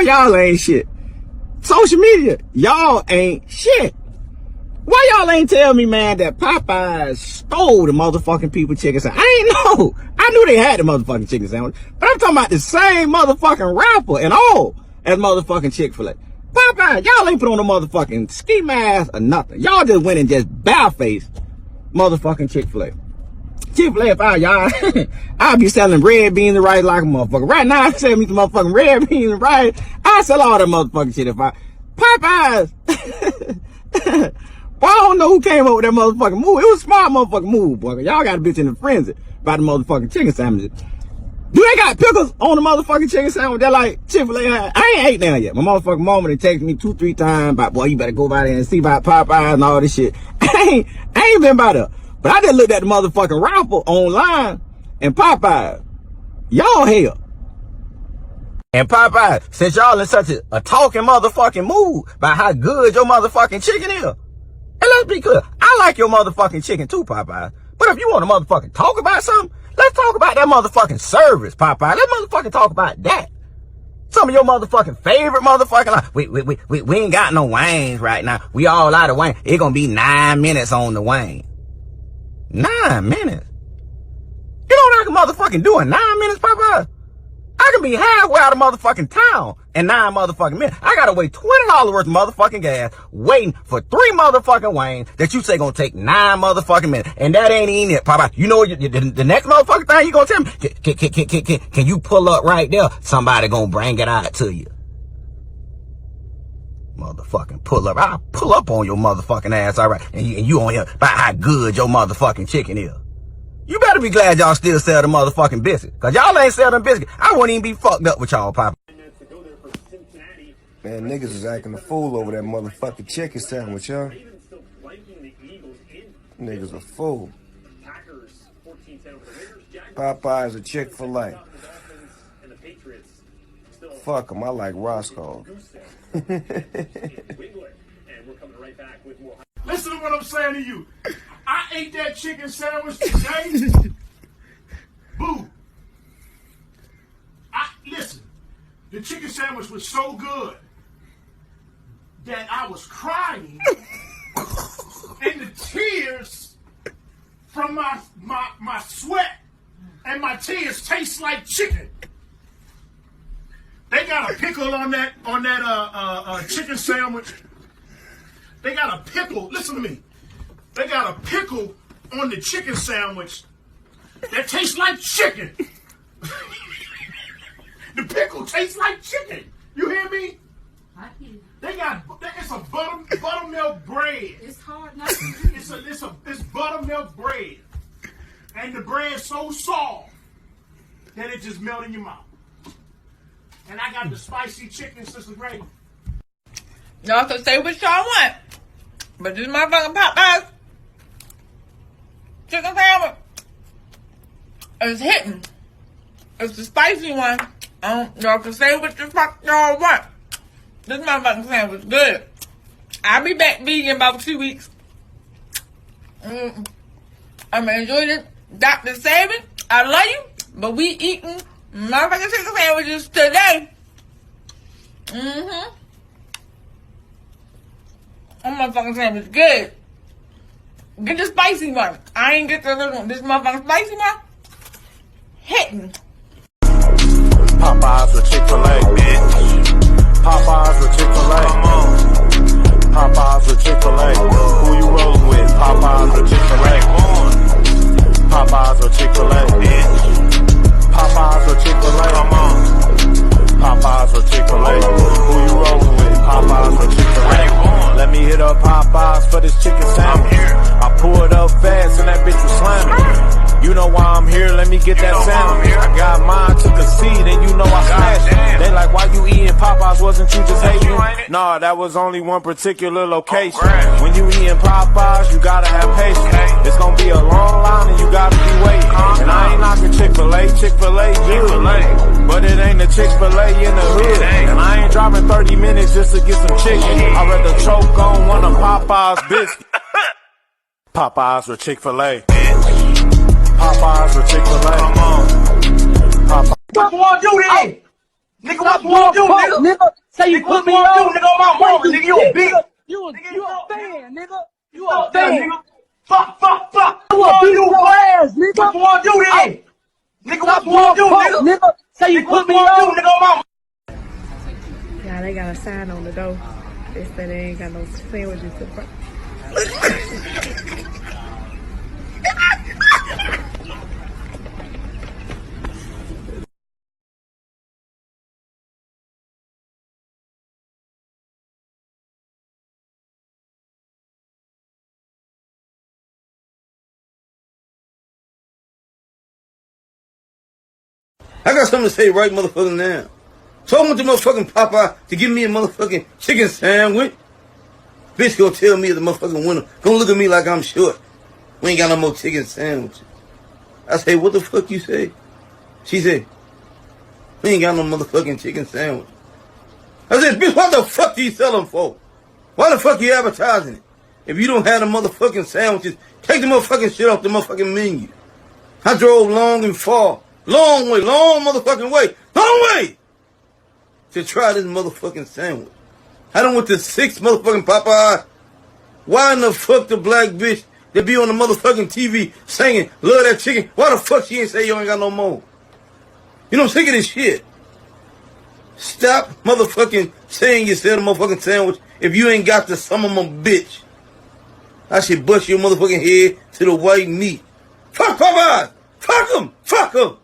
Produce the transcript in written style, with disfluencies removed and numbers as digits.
know y'all ain't shit. Social media, y'all ain't shit. Why y'all ain't tell me, man, that Popeyes stole the motherfucking people chicken sandwich? I ain't know. I knew they had the motherfucking chicken sandwich, but I'm talking about the same motherfucking rapper and all as motherfucking Chick-fil-A. Popeye, y'all ain't put on a motherfucking ski mask or nothing. Y'all just went and just barefaced motherfucking Chick-fil-A. Chick-fil-A, if I y'all, I'll be selling red beans and rice like a motherfucker. Right now, I sell me some motherfucking red beans and rice. I sell all that motherfucking shit if I... Popeyes! Well, I don't know who came up with that motherfucking move. It was a smart motherfucking move, boy. Y'all got a bitch in a frenzy about the motherfucking chicken sandwiches. Do they got pickles on the motherfucking chicken sandwich? They're like Chick-fil-A. I ain't ate down yet. My motherfucking mama, they texted me 2-3 times about, boy, you better go by there and see about Popeyes and all this shit. I ain't been by there. But I just looked at the motherfucking rapper online and Popeyes. Y'all hell. And Popeyes, since y'all in such a talking motherfucking mood about how good your motherfucking chicken is. And let's be clear, I like your motherfucking chicken too, Popeyes. But if you want to motherfucking talk about something, let's talk about that motherfucking service, Popeye. Let's motherfucking talk about that. Some of your motherfucking favorite motherfucking we ain't got no wings right now. We all out of wings. It gonna be 9 minutes on the wing. 9 minutes? You know what I can motherfucking do in 9 minutes, Popeye? I can be halfway out of motherfucking town in 9 motherfucking minutes. I gotta wait $20 worth of motherfucking gas, waiting for 3 motherfucking wings that you say gonna take 9 motherfucking minutes. And that ain't even it, Popeye. You know the next motherfucking thing you gonna tell me? Can you pull up right there? Somebody gonna bring it out to you. Motherfucking pull up. I'll pull up on your motherfucking ass, alright? And you on here about how good your motherfucking chicken is. You better be glad y'all still sell the motherfucking biscuit. Cause y'all ain't sell them biscuits. I wouldn't even be fucked up with y'all, Papa. Man, niggas is acting a fool over that motherfucking chicken sandwich, huh? Niggas a fool. Popeyes or Chick-fil-A. Fuck them, I like Roscoe. Listen to what I'm saying to you. I ate that chicken sandwich today. Boo. Listen, the chicken sandwich was so good that I was crying and the tears from my sweat and my tears taste like chicken. They got a pickle on that chicken sandwich. They got a pickle. Listen to me. They got a pickle on the chicken sandwich that tastes like chicken. The pickle tastes like chicken. You hear me? I hear you. It's a buttermilk bread. It's hard not to do. It's buttermilk bread. And the bread's so soft that it just melts in your mouth. And I got the spicy chicken, Sister Gravy. Y'all can say what y'all want, but this motherfucking Popeyes chicken sandwich is hitting. It's the spicy one. Y'all can say what the fuck y'all want. This motherfucking sandwich good. I'll be back vegan in about 2 weeks. I'm gonna enjoy this. Dr. Savin, I love you, but we eating motherfucking chicken sandwiches today. That motherfucking sandwich good. Get the spicy one. I ain't get the little one. This motherfucking spicy one hitting. Popeyes or Chick-fil-A, bitch. Popeyes or Chick-fil-A. Come on. Popeyes or Chick-fil-A. Who you rolling with? Popeyes or Chick-fil-A. Popeyes or Chick-fil-A, bitch. Popeyes or Chick-fil-A. Come on. Popeyes or Chick-fil-A. Who you rolling with? Popeyes or Chick-fil-A. Let me hit up Popeyes for this chicken sandwich. I pulled up fast and that bitch was slamming. You know why I'm here, let me get that sandwich. I got mine, took a seat, and you know I smashed it. They like, why you eating Popeyes, wasn't you just hating? Nah, that was only one particular location. When you eating Popeyes, you gotta have patience. It's gonna be a long line and you gotta be waiting. And I ain't knocking Chick-fil-A, Chick-fil-A good. But it ain't a Chick-fil-A in the hood. And I ain't driving 30 minutes just to get some chicken. I'd rather choke on one of Popeyes biscuits. Popeyes or Chick-fil-A. Popeyes or Chick-fil-A. Come on. Popeyes. What boy do that? Nigga, what you want to do, nigga? Say you Nigga, put what me you want to on. do, nigga, on my mama, nigga, you a bitch. You a fan, nigga. You a Fuck that, fan. nigga. Fuck. You What a you beat want to do, your boy? ass, nigga. What you want to do, then? Nigga, what Stop you want to do, doing nigga? nigga? Say you Nigga, what put you me want to on. do, nigga, on my Yeah, they got a sign on the door. They say they ain't got no sandwiches to front. I got something to say right motherfucking now. So I went to motherfucking Popeye to give me a motherfucking chicken sandwich. Bitch gonna tell me at the motherfucking window, gonna look at me like I'm short. We ain't got no more chicken sandwiches. I say, what the fuck you say? She said, we ain't got no motherfucking chicken sandwich. I said, bitch, what the fuck do you sell them for? Why the fuck you advertising it? If you don't have the motherfucking sandwiches, take the motherfucking shit off the motherfucking menu. I drove long and far. Long motherfucking way. Long way! To try this motherfucking sandwich. I done went to 6 motherfucking Popeye. Why in the fuck the black bitch that be on the motherfucking TV singing, love that chicken? Why the fuck she ain't say you ain't got no more? You know, I'm sick of this shit. Stop motherfucking saying you sell the motherfucking sandwich if you ain't got the some of them bitch. I should bust your motherfucking head to the white meat. Fuck Popeye! Fuck 'em! Fuck 'em!